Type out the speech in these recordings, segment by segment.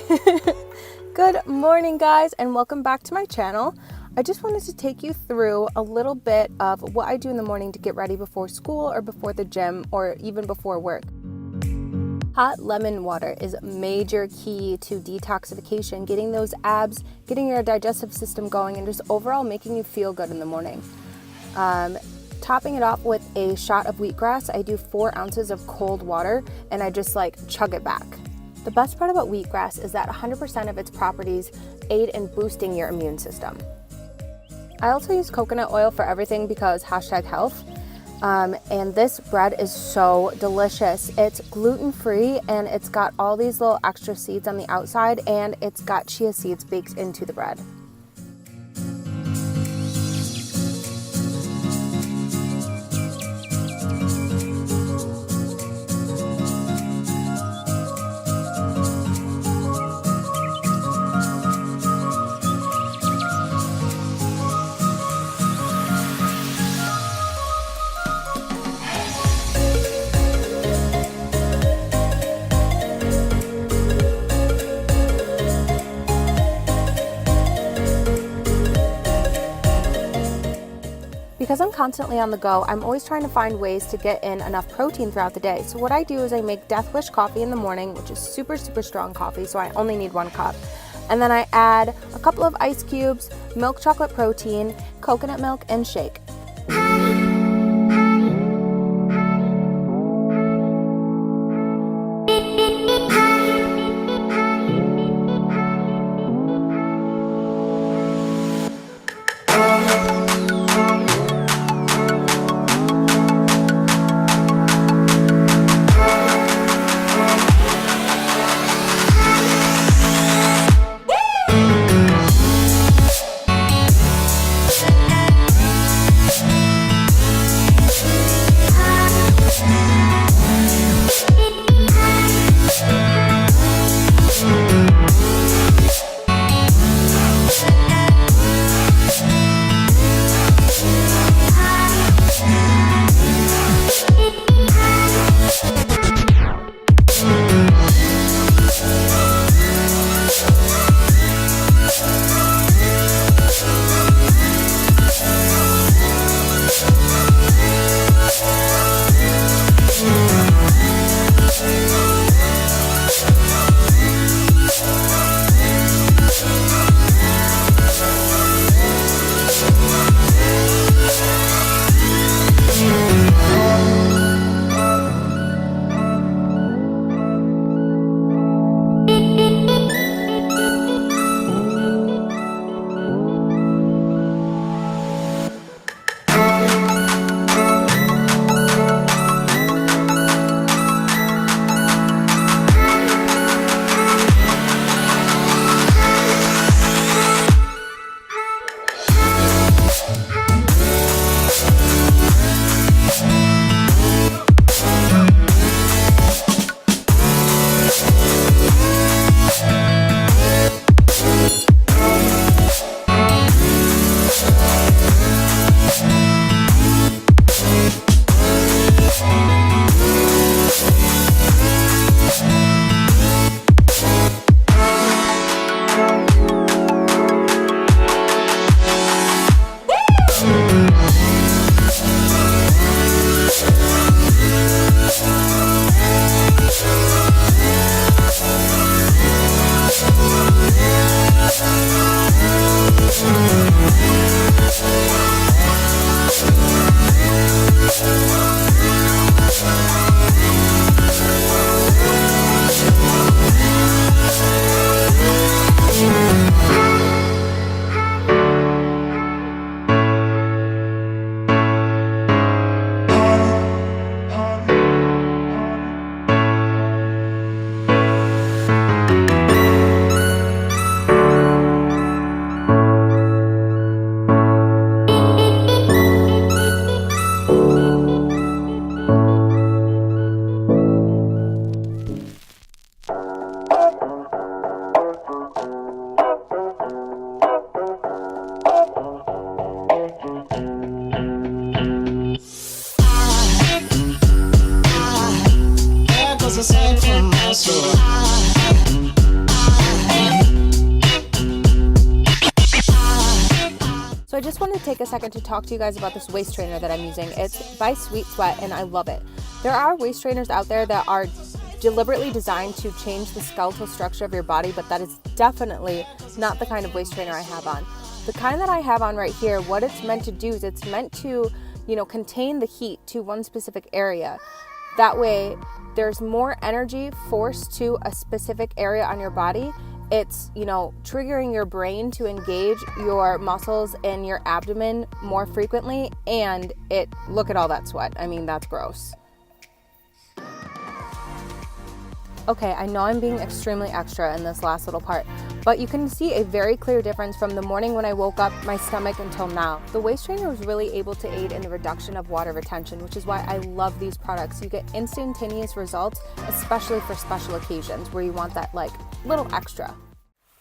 Good morning, guys, and welcome back to my channel. I just wanted to take you through a little bit of what I do in the morning to get ready before school or before the gym or even before work. Hot lemon water is a major key to detoxification, getting those abs, getting your digestive system going, and just overall making you feel good in the morning. Topping it off with a shot of wheatgrass, I do 4 ounces of cold water and I just chug it back. The best part about wheatgrass is that 100% of its properties aid in boosting your immune system. I also use coconut oil for everything because #health. And this bread is so delicious. It's gluten-free and it's got all these little extra seeds on the outside, and it's got chia seeds baked into the bread. Because I'm constantly on the go, I'm always trying to find ways to get in enough protein throughout the day. So what I do is I make Death Wish coffee in the morning, which is super strong coffee, so I only need 1 cup. And then I add a couple of ice cubes, milk chocolate protein, coconut milk, and shake. just wanted to take a second to talk to you guys about this waist trainer that I'm using. It's by Sweet Sweat and I love it. There are waist trainers out there that are deliberately designed to change the skeletal structure of your body, but that is definitely not the kind of waist trainer I have on. The kind that I have on right here, what it's meant to do is it's meant to, contain the heat to one specific area. That way, there's more energy forced to a specific area on your body. It's, triggering your brain to engage your muscles and your abdomen more frequently, and look at all that sweat. I mean, that's gross. Okay, I know I'm being extremely extra in this last little part, but you can see a very clear difference from the morning when I woke up, my stomach, until now. The waist trainer was really able to aid in the reduction of water retention, which is why I love these products. You get instantaneous results, especially for special occasions where you want that little extra.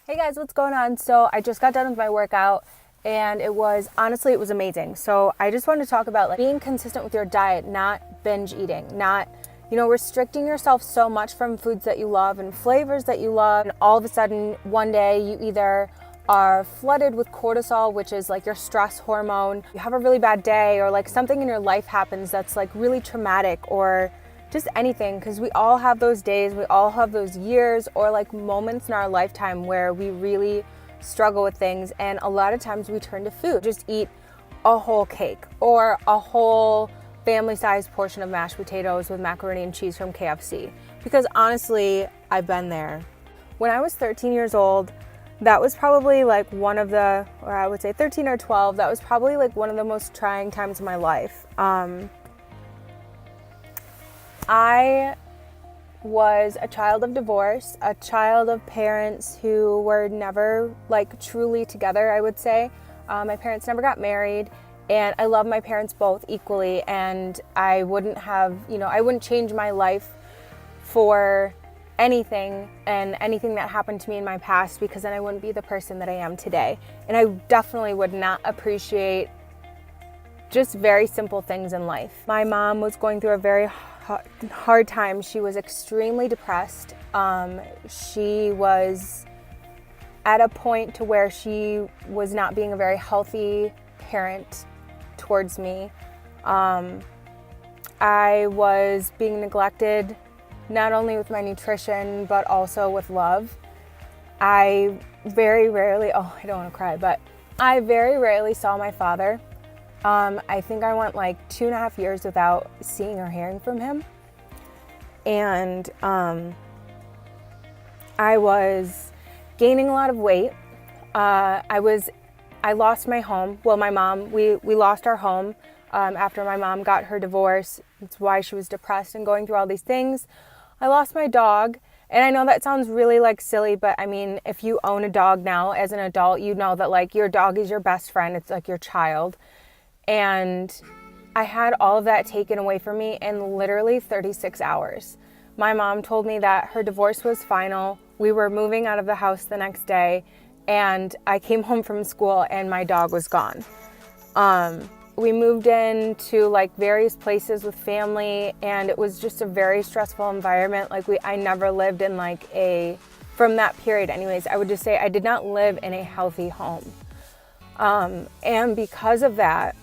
Hey guys, what's going on? So I just got done with my workout and it was amazing. So I just wanted to talk about being consistent with your diet, not binge eating, not restricting yourself so much from foods that you love and flavors that you love. And all of a sudden, one day you either are flooded with cortisol, which is your stress hormone. You have a really bad day, or something in your life happens that's really traumatic, or just anything, because we all have those days, we all have those years, or moments in our lifetime where we really struggle with things. And a lot of times we turn to food. Just eat a whole cake or a whole family-sized portion of mashed potatoes with macaroni and cheese from KFC. Because honestly, I've been there. When I was 13 years old, that was probably one of the, or I would say 13 or 12, that was probably one of the most trying times of my life. I was a child of divorce, a child of parents who were never truly together, I would say. My parents never got married. And I love my parents both equally, and I wouldn't change my life for anything and anything that happened to me in my past, because then I wouldn't be the person that I am today. And I definitely would not appreciate just very simple things in life. My mom was going through a very hard time. She was extremely depressed. She was at a point to where she was not being a very healthy parent towards me. I was being neglected, not only with my nutrition, but also with love. I very rarely, I don't want to cry, but I very rarely saw my father. I think I went 2.5 years without seeing or hearing from him. And I was gaining a lot of weight. I lost my home. Well, my mom, we lost our home after my mom got her divorce. That's why she was depressed and going through all these things. I lost my dog. And I know that sounds really silly, but I mean, if you own a dog now as an adult, you know that your dog is your best friend. It's your child. And I had all of that taken away from me in literally 36 hours. My mom told me that her divorce was final. We were moving out of the house the next day. And I came home from school and my dog was gone. We moved into various places with family, and it was just a very stressful environment. I never lived in from that period anyways, I would just say I did not live in a healthy home. And because of that,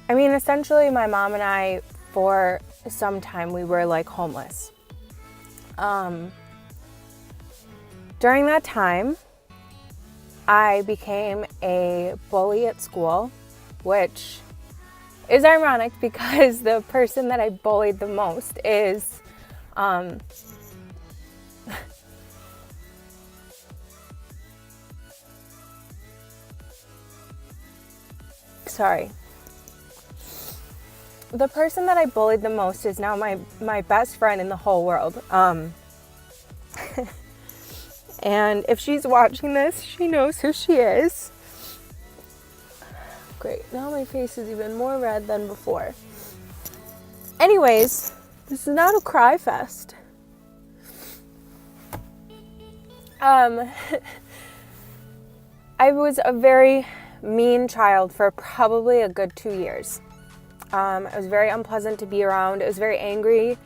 I mean, essentially my mom and I, for some time, we were homeless. During that time, I became a bully at school, which is ironic because the person that I bullied the most is the person that I bullied the most is now my best friend in the whole world. And if she's watching this, she knows who she is. Great, now my face is even more red than before. Anyways, this is not a cry fest. I was a very mean child for probably a good 2 years. I was very unpleasant to be around. I was very angry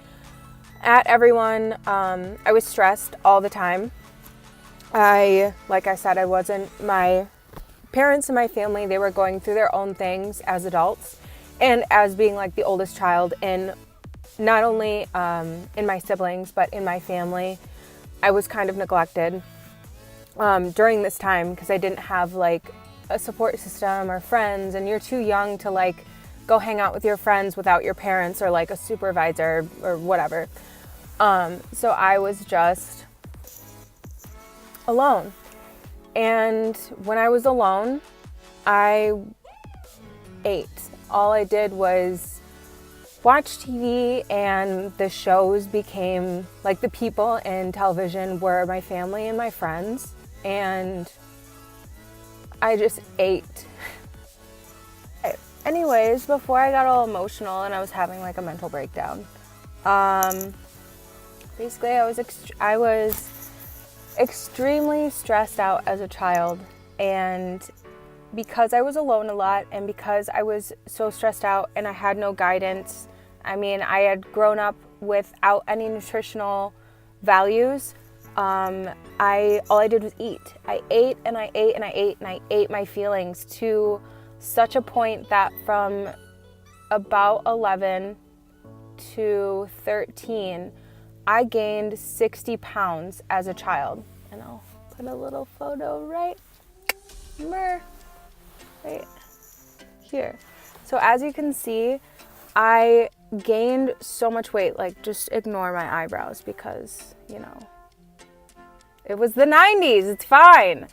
at everyone. I was stressed all the time. Like I said, I wasn't my parents in my family, they were going through their own things as adults, and as being like the oldest child in not only in my siblings, but in my family, I was kind of neglected during this time because I didn't have like a support system or friends, and you're too young to like go hang out with your friends without your parents or like a supervisor or whatever. So I was just alone. And when I was alone, I ate. All I did was watch TV, and the shows became like the people in television were my family and my friends, and I just ate. Anyways, before I got all emotional and I was having like a mental breakdown, basically I was extremely stressed out as a child, and because I was alone a lot and because I was so stressed out and I had no guidance, I mean, I had grown up without any nutritional values. All I did was eat. I ate and I ate and I ate and I ate my feelings to such a point that from about 11 to 13, I gained 60 pounds as a child. And I'll put a little photo right here. So as you can see, I gained so much weight. Like, just ignore my eyebrows because, you know, it was the 90s. It's fine.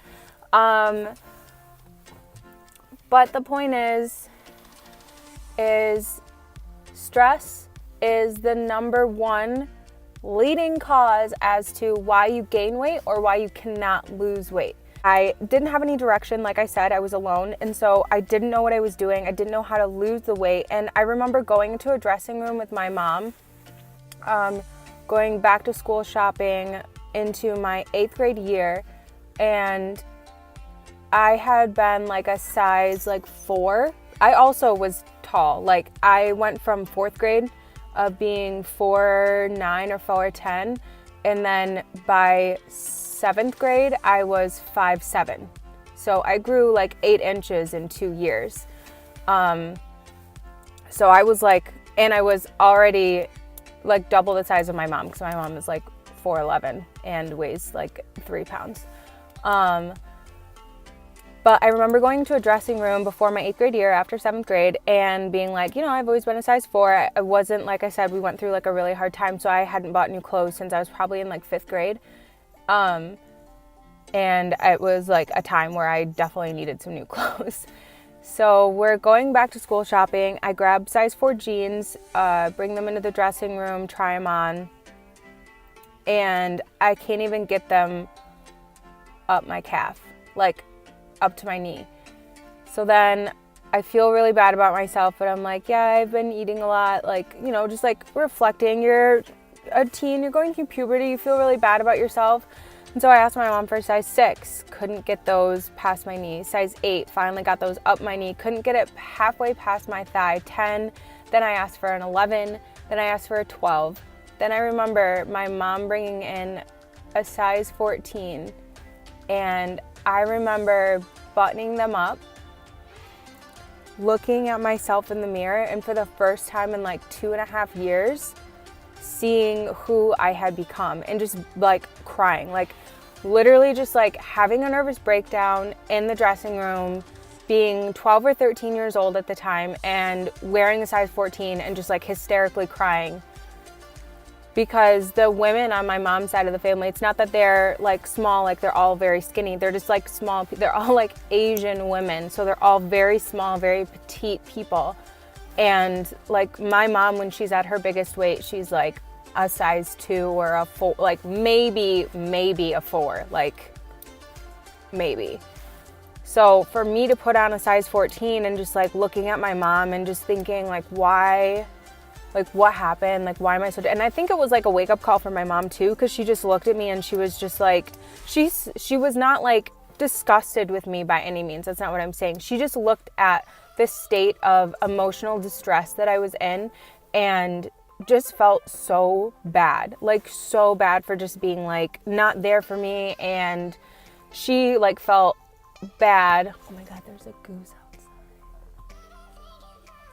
But the point is stress is the number one leading cause as to why you gain weight or why you cannot lose weight. I didn't have any direction. Like I said, I was alone, and so I didn't know what I was doing. I didn't know how to lose the weight. And I remember going into a dressing room with my mom, going back to school shopping into my 8th grade year, and I had been like a size like 4. I also was tall. Like, I went from 4th grade of being 4'9" or 4'10", and then by 7th grade I was 5'7". So I grew like 8 inches in 2 years. So I was like, and I was already like double the size of my mom, because my mom is like 4'11" and weighs like 3 pounds. But I remember going to a dressing room before my 8th grade year after 7th grade and being like, you know, I've always been a size 4. I wasn't, like I said, we went through like a really hard time, so I hadn't bought new clothes since I was probably in like 5th grade. And it was like a time where I definitely needed some new clothes. So we're going back to school shopping. I grab size 4 jeans, bring them into the dressing room, try them on, and I can't even get them up my calf, like up to my knee. So then I feel really bad about myself, but I'm like, yeah, I've been eating a lot, like, you know, just like reflecting. You're a teen, you're going through puberty, you feel really bad about yourself. And so I asked my mom for a size 6, couldn't get those past my knee. Size 8, finally got those up my knee, couldn't get it halfway past my thigh. 10, then I asked for an 11, then I asked for a 12. Then I remember my mom bringing in a size 14, and I remember buttoning them up, looking at myself in the mirror, and for the first time in like 2.5 years, seeing who I had become and just like crying, like literally just like having a nervous breakdown in the dressing room, being 12 or 13 years old at the time and wearing a size 14 and just like hysterically crying. Because the women on my mom's side of the family, it's not that they're like small, like they're all very skinny. They're just like small. They're all like Asian women. So they're all very small, very petite people. And like my mom, when she's at her biggest weight, she's like a size 2 or a 4, like maybe a 4, like maybe. So for me to put on a size 14 and just like looking at my mom and just thinking like, why? Like, what happened? Like, why am I so... And I think it was like a wake-up call for my mom too, because she just looked at me and she was just like, she was not like disgusted with me by any means. That's not what I'm saying. She just looked at this state of emotional distress that I was in and just felt so bad, like so bad for just being like not there for me. And she like felt bad. Oh my God, there's a goose outside.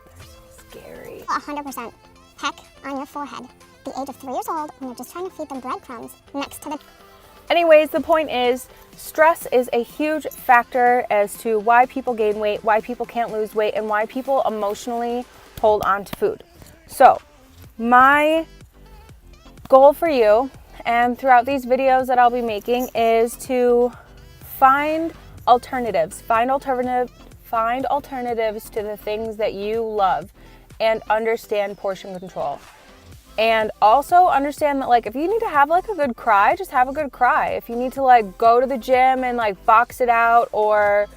They're so scary. 100% peck on your forehead. The age of 3 years old when you're just trying to feed them breadcrumbs next to the... Anyways, the point is, stress is a huge factor as to why people gain weight, why people can't lose weight, and why people emotionally hold on to food. So, my goal for you, and throughout these videos that I'll be making, is to find alternatives. Find alternatives to the things that you love, and understand portion control. And also understand that, like, if you need to have like a good cry, just have a good cry. If you need to like go to the gym and like box it out, or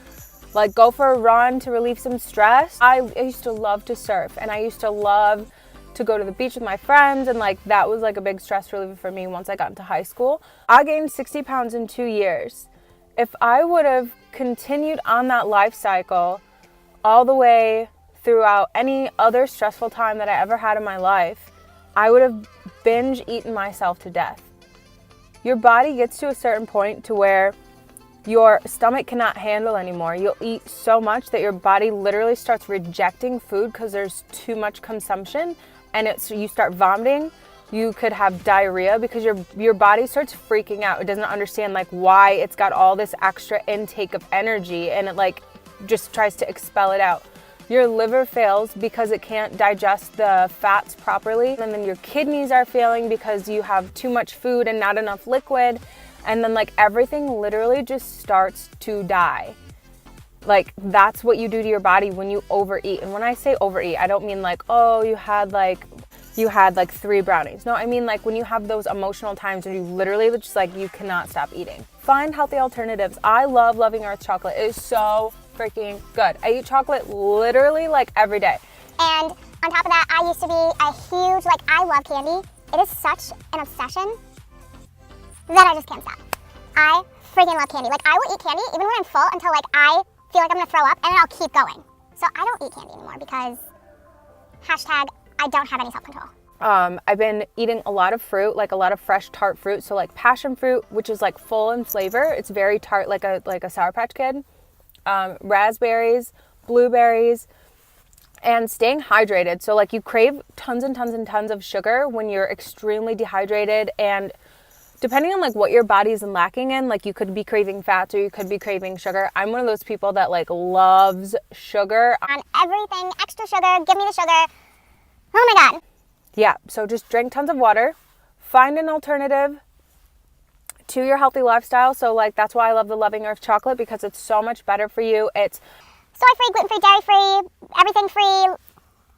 like go for a run to relieve some stress. I used to love to surf, and I used to love to go to the beach with my friends, and like that was like a big stress reliever for me once I got into high school. I gained 60 pounds in 2 years. If I would have continued on that life cycle all the way throughout any other stressful time that I ever had in my life, I would have binge eaten myself to death. Your body gets to a certain point to where your stomach cannot handle anymore. You'll eat so much that your body literally starts rejecting food because there's too much consumption, and you start vomiting. You could have diarrhea because your body starts freaking out. It doesn't understand like why it's got all this extra intake of energy, and it like just tries to expel it out. Your liver fails because it can't digest the fats properly, and then your kidneys are failing because you have too much food and not enough liquid, and then like everything literally just starts to die. Like that's what you do to your body when you overeat. And when I say overeat, I don't mean like, oh, you had like 3 brownies. No, I mean like when you have those emotional times when you literally just like you cannot stop eating. Find healthy alternatives. I love Loving Earth chocolate. It is so freaking good. I eat chocolate literally like every day. And on top of that, I used to be a huge, like, I love candy. It is such an obsession that I just can't stop. I freaking love candy. Like, I will eat candy even when I'm full until like I feel like I'm gonna throw up, and then I'll keep going. So I don't eat candy anymore because hashtag I don't have any self-control. I've been eating a lot of fruit, like a lot of fresh tart fruit. So like passion fruit, which is like full in flavor. It's very tart, like a Sour Patch Kid. Raspberries, blueberries, and staying hydrated. So like you crave tons and tons and tons of sugar when you're extremely dehydrated, and depending on like what your body is lacking in, like you could be craving fats or you could be craving sugar. I'm one of those people that like loves sugar. On everything, extra sugar, give me the sugar. Oh my God. Yeah, so just drink tons of water, find an alternative to your healthy lifestyle. So like that's why I love the Loving Earth chocolate, because it's so much better for you. It's soy-free, gluten-free, dairy-free, everything-free. You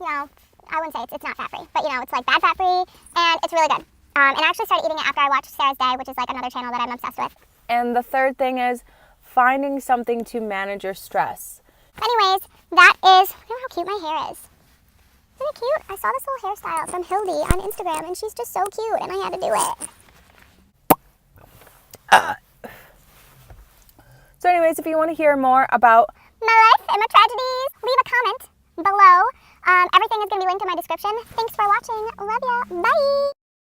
know, I wouldn't say it's not fat-free, but you know, it's like bad fat-free, and it's really good. And I actually started eating it after I watched Sarah's Day, which is like another channel that I'm obsessed with. And the third thing is finding something to manage your stress. Anyways, that is, look how cute my hair is. Isn't it cute? I saw this little hairstyle from Hildy on Instagram, and she's just so cute, and I had to do it. So anyways, if you want to hear more about my life and my tragedies, leave a comment below. Everything is going to be linked in my description. Thanks for watching. Love ya. Bye.